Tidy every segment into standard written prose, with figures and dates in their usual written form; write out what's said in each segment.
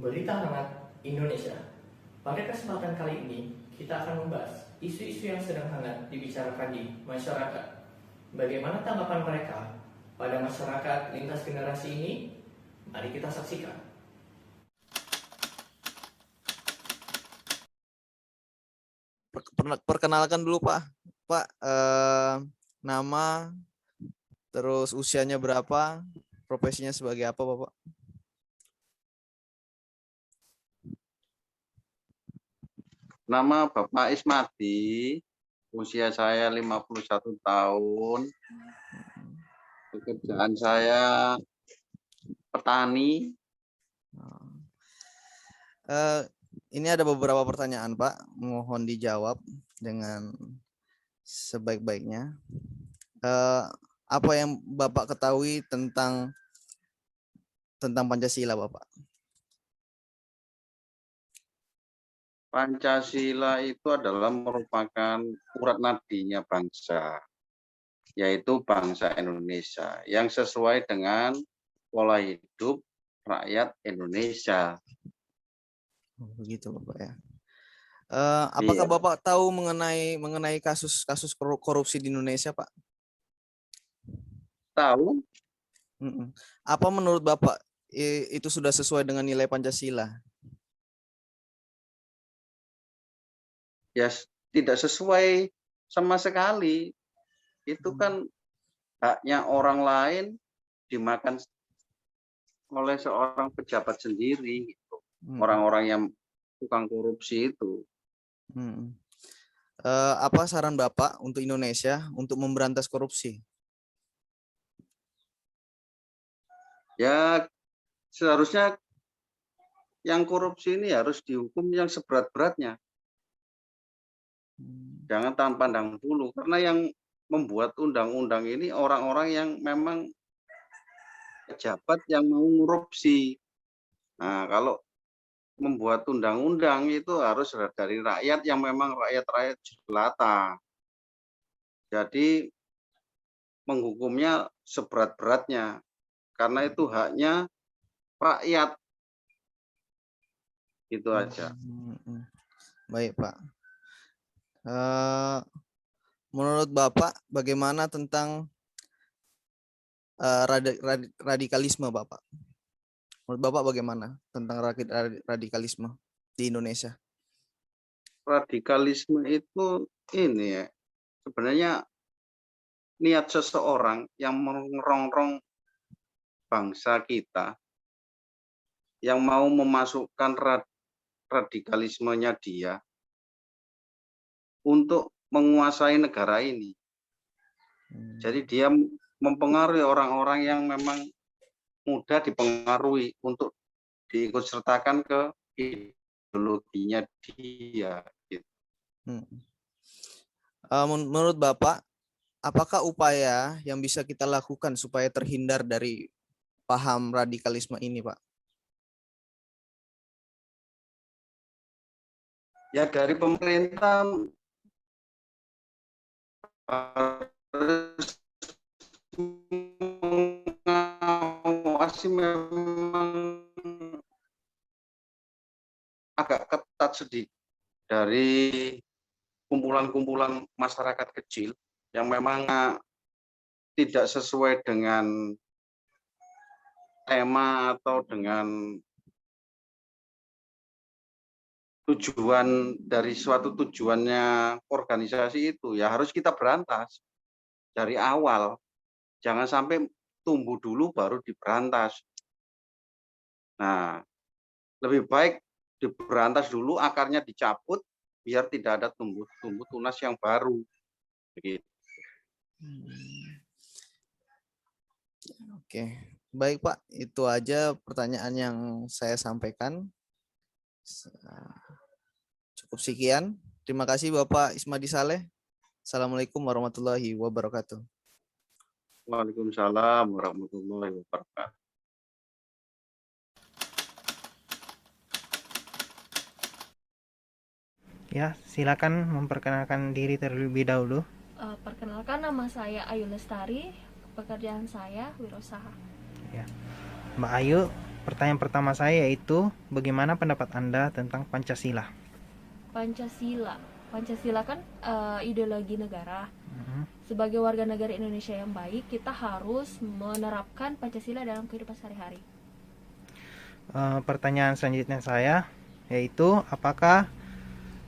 Berita hangat Indonesia. Pada kesempatan kali ini, kita akan membahas isu-isu yang sedang hangat dibicarakan di masyarakat. Bagaimana tanggapan mereka pada masyarakat lintas generasi ini? Mari kita saksikan. Perkenalkan dulu Pak. Pak, nama, terus usianya berapa, profesinya sebagai apa Bapak? Nama Bapak Ismadi, usia saya 51 tahun, pekerjaan saya petani. Ini ada beberapa pertanyaan Pak, mohon dijawab dengan sebaik-baiknya. Apa yang Bapak ketahui tentang Pancasila Bapak? Pancasila itu adalah merupakan urat nadinya bangsa, yaitu bangsa Indonesia, yang sesuai dengan pola hidup rakyat Indonesia. Begitu Bapak ya. Apakah Iya. Bapak tahu mengenai kasus korupsi di Indonesia Pak? Tahu? Apa menurut Bapak itu sudah sesuai dengan nilai Pancasila? Ya, tidak sesuai sama sekali. Itu kan haknya orang lain dimakan oleh seorang pejabat sendiri, gitu. Orang-orang yang tukang korupsi itu. Apa saran Bapak untuk Indonesia untuk memberantas korupsi? Ya, seharusnya yang korupsi ini harus dihukum yang seberat-beratnya. Jangan tanpa pandang bulu, karena yang membuat undang-undang ini orang-orang yang memang pejabat yang mau korupsi. Nah, kalau membuat undang-undang itu harus dari rakyat yang memang rakyat jelata. Jadi menghukumnya seberat-beratnya, karena itu haknya rakyat. Itu aja. Baik Pak. Menurut Bapak bagaimana tentang radikalisme Bapak? Menurut Bapak bagaimana tentang radikalisme di Indonesia? Radikalisme itu ini ya, sebenarnya niat seseorang yang merongrong bangsa kita, yang mau memasukkan radikalismenya dia untuk menguasai negara ini. Jadi dia mempengaruhi orang-orang yang memang mudah dipengaruhi untuk diikut sertakan ke ideologinya dia. Gitu. Menurut Bapak, apakah upaya yang bisa kita lakukan supaya terhindar dari paham radikalisme ini, Pak? Ya, dari pemerintah harus mengawasi, memang agak ketat sedikit dari kumpulan-kumpulan masyarakat kecil yang memang tidak sesuai dengan tema atau dengan tujuan dari suatu tujuannya organisasi itu, ya harus kita berantas dari awal. Jangan sampai tumbuh dulu baru diberantas. Nah, lebih baik diberantas dulu, akarnya dicabut biar tidak ada tumbuh tunas yang baru. Begitu. Oke, baik Pak, itu aja pertanyaan yang saya sampaikan. Cukup sekian. Terima kasih Bapak Ismadi Saleh. Assalamualaikum warahmatullahi wabarakatuh. Waalaikumsalam warahmatullahi wabarakatuh. Ya, silakan memperkenalkan diri terlebih dahulu. Perkenalkan, nama saya Ayu Lestari, pekerjaan saya wirausaha. Ya, Mbak Ayu, Pertanyaan pertama saya yaitu, bagaimana pendapat Anda tentang Pancasila? Pancasila kan ideologi negara. Mhm. Sebagai warga negara Indonesia yang baik, kita harus menerapkan Pancasila dalam kehidupan sehari-hari. Pertanyaan selanjutnya saya yaitu, apakah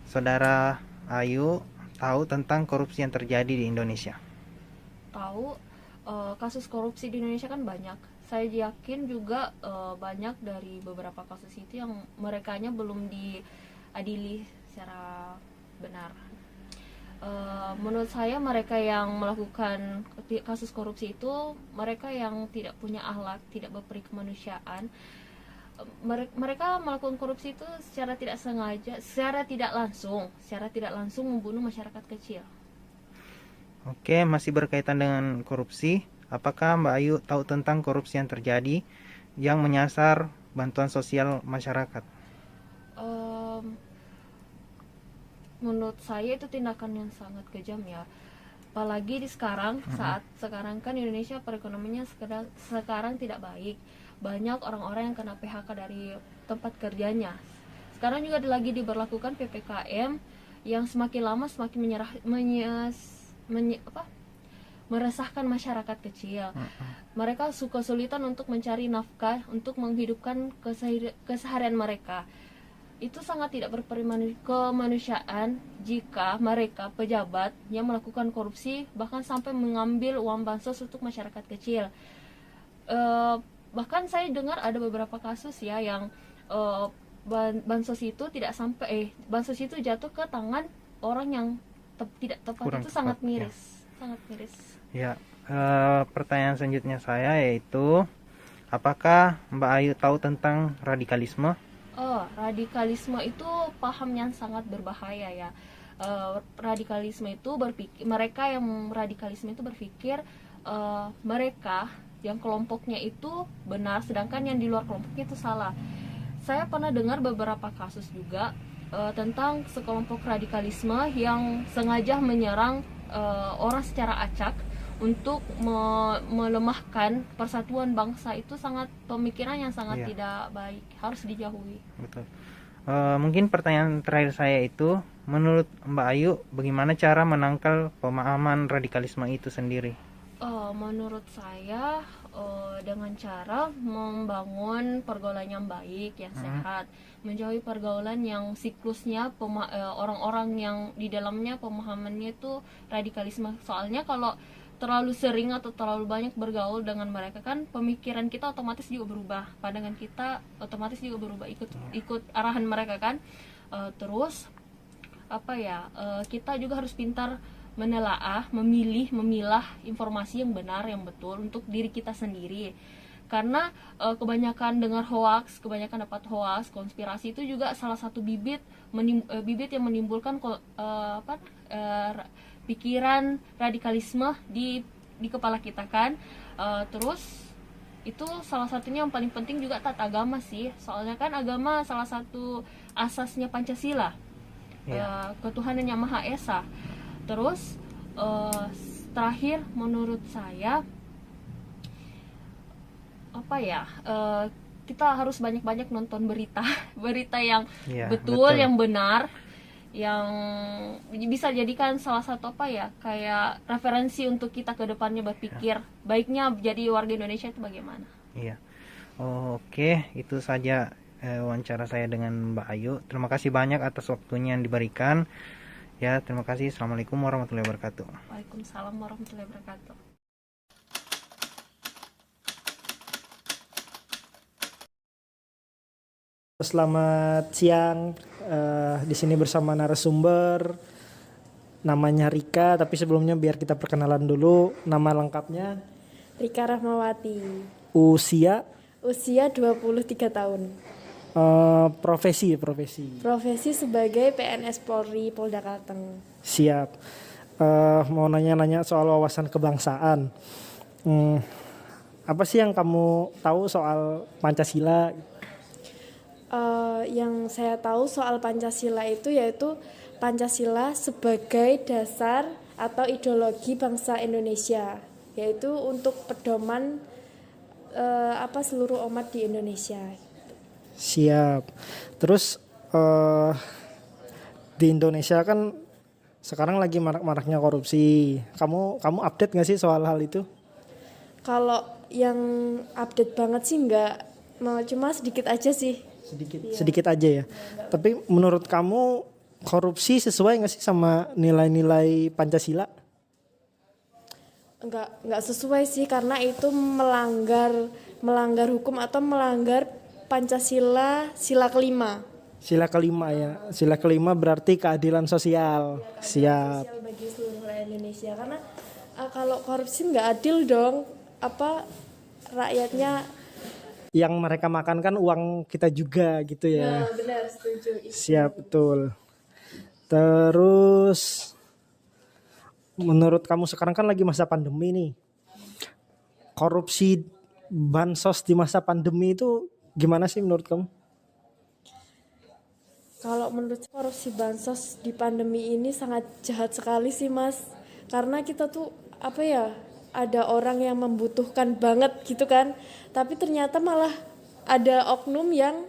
Saudara Ayu tahu tentang korupsi yang terjadi di Indonesia? Tahu, kasus korupsi di Indonesia kan banyak. Saya yakin juga banyak dari beberapa kasus itu yang merekanya belum diadili secara benar. Menurut saya mereka yang melakukan kasus korupsi itu mereka yang tidak punya akhlak, tidak berperi kemanusiaan. Mereka melakukan korupsi itu secara tidak sengaja, secara tidak langsung membunuh masyarakat kecil. Oke, masih berkaitan dengan korupsi. Apakah Mbak Ayu tahu tentang korupsi yang terjadi yang menyasar bantuan sosial masyarakat? Menurut saya itu tindakan yang sangat kejam ya. Apalagi saat sekarang kan Indonesia perekonomiannya sekarang tidak baik. Banyak orang-orang yang kena PHK dari tempat kerjanya. Sekarang juga lagi diberlakukan PPKM yang semakin lama semakin meresahkan masyarakat kecil. Mereka kesulitan untuk mencari nafkah untuk menghidupkan keseharian mereka. Itu sangat tidak berkemanusiaan jika mereka pejabat yang melakukan korupsi bahkan sampai mengambil uang bansos untuk masyarakat kecil. Bahkan saya dengar ada beberapa kasus ya yang bansos itu bansos itu jatuh ke tangan orang yang tidak tepat. Kurang itu tepat, sangat miris. Ya, pertanyaan selanjutnya saya yaitu, apakah Mbak Ayu tahu tentang radikalisme? Radikalisme itu paham yang sangat berbahaya ya. Radikalisme itu mereka yang radikalisme itu berpikir mereka yang kelompoknya itu benar, sedangkan yang di luar kelompoknya itu salah. Saya pernah dengar beberapa kasus juga tentang sekelompok radikalisme yang sengaja menyerang orang secara acak untuk melemahkan persatuan bangsa. Itu sangat pemikiran yang sangat tidak baik, harus dijauhi. Betul. Mungkin pertanyaan terakhir saya itu, menurut Mbak Ayu, bagaimana cara menangkal pemahaman radikalisme itu sendiri? Menurut saya dengan cara membangun pergaulan yang baik, yang sehat, menjauhi pergaulan yang siklusnya orang-orang yang di dalamnya pemahamannya itu radikalisme. Soalnya kalau terlalu sering atau terlalu banyak bergaul dengan mereka kan pemikiran kita otomatis juga berubah, pandangan kita otomatis juga berubah ikut arahan mereka kan. Terus kita juga harus pintar menelaah, memilah informasi yang benar, yang betul untuk diri kita sendiri. Karena kebanyakan dengar hoax, kebanyakan dapat hoax, konspirasi itu juga salah satu bibit yang menimbulkan pikiran radikalisme di kepala kita kan. Terus itu salah satunya yang paling penting juga taat agama sih. Soalnya kan agama salah satu asasnya Pancasila. Ketuhanan yang Maha Esa. Terus terakhir menurut saya kita harus banyak-banyak nonton berita yang betul, yang benar, yang bisa jadikan salah satu kayak referensi untuk kita ke depannya berpikir baiknya jadi warga Indonesia itu bagaimana. Iya. Oke, itu saja wawancara saya dengan Mbak Ayu. Terima kasih banyak atas waktunya yang diberikan. Ya, terima kasih. Assalamualaikum warahmatullahi wabarakatuh. Waalaikumsalam warahmatullahi wabarakatuh. Selamat siang. Di sini bersama narasumber namanya Rika, tapi sebelumnya biar kita perkenalan dulu. Nama lengkapnya Rika Rahmawati. Usia 23 tahun. Profesi Profesi sebagai PNS Polri Polda Kalteng. Siap. Mau nanya soal wawasan kebangsaan. Apa sih yang kamu tahu soal Pancasila? Yang saya tahu soal Pancasila itu yaitu Pancasila sebagai dasar atau ideologi bangsa Indonesia, yaitu untuk pedoman seluruh umat di Indonesia. Siap. Terus di Indonesia kan sekarang lagi marak-maraknya korupsi. Kamu update nggak sih soal hal itu? Kalau yang update banget sih enggak, cuma sedikit aja sih. Sedikit aja ya. Tapi menurut kamu korupsi sesuai nggak sih sama nilai-nilai Pancasila? Enggak sesuai sih, karena itu melanggar hukum atau melanggar Pancasila sila kelima. Sila kelima ya. Sila kelima berarti keadilan sosial. Siap. Sosial bagi seluruh rakyat Indonesia, karena kalau korupsi nggak adil dong, rakyatnya. Yang mereka makan kan uang kita juga gitu ya. Nah, benar, setuju. Siap, betul. Terus menurut kamu sekarang kan lagi masa pandemi nih. Korupsi bansos di masa pandemi itu gimana sih menurut kamu? Kalau menurut saya, korupsi bansos di pandemi ini sangat jahat sekali sih, Mas. Karena kita tuh ada orang yang membutuhkan banget gitu kan, tapi ternyata malah ada oknum yang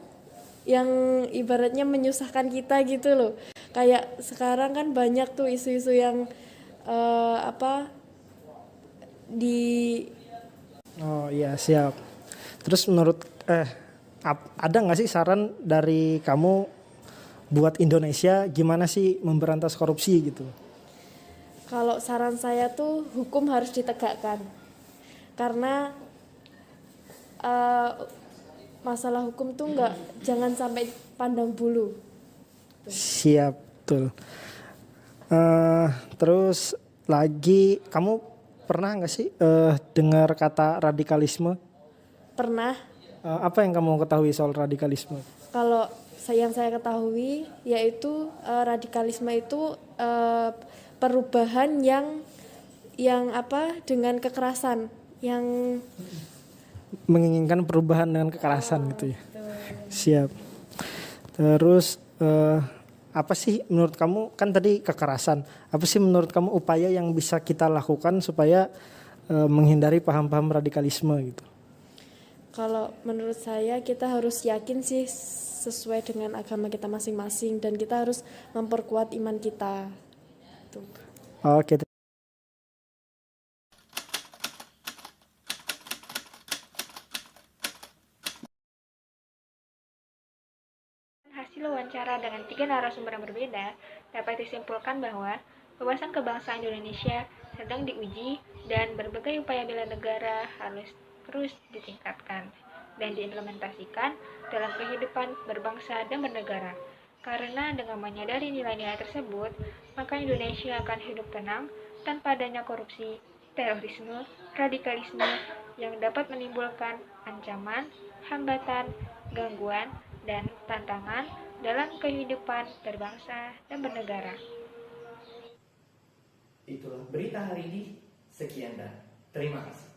ibaratnya menyusahkan kita gitu loh. Kayak sekarang kan banyak tuh isu-isu yang Oh iya, siap. Terus menurut ada nggak sih saran dari kamu buat Indonesia gimana sih memberantas korupsi gitu? Kalau saran saya tuh hukum harus ditegakkan, karena masalah hukum tuh jangan sampai pandang bulu. Siap, betul. Terus lagi kamu pernah nggak sih dengar kata radikalisme? Pernah. Apa yang kamu ketahui soal radikalisme? Kalau yang saya ketahui yaitu radikalisme itu perubahan yang dengan kekerasan, yang menginginkan perubahan dengan kekerasan gitu ya. Siap. Terus apa sih menurut kamu, kan tadi kekerasan, apa sih menurut kamu upaya yang bisa kita lakukan supaya menghindari paham-paham radikalisme gitu? Kalau menurut saya kita harus yakin sih sesuai dengan agama kita masing-masing, dan kita harus memperkuat iman kita. Tuh. Oke. Hasil wawancara dengan 3 narasumber yang berbeda, dapat disimpulkan bahwa wawasan kebangsaan Indonesia sedang diuji dan berbagai upaya bela negara harus terus ditingkatkan dan diimplementasikan dalam kehidupan berbangsa dan bernegara. Karena dengan menyadari nilai-nilai tersebut, maka Indonesia akan hidup tenang tanpa adanya korupsi, terorisme, radikalisme yang dapat menimbulkan ancaman, hambatan, gangguan, dan tantangan dalam kehidupan berbangsa dan bernegara. Itulah berita hari ini. Sekian dan terima kasih.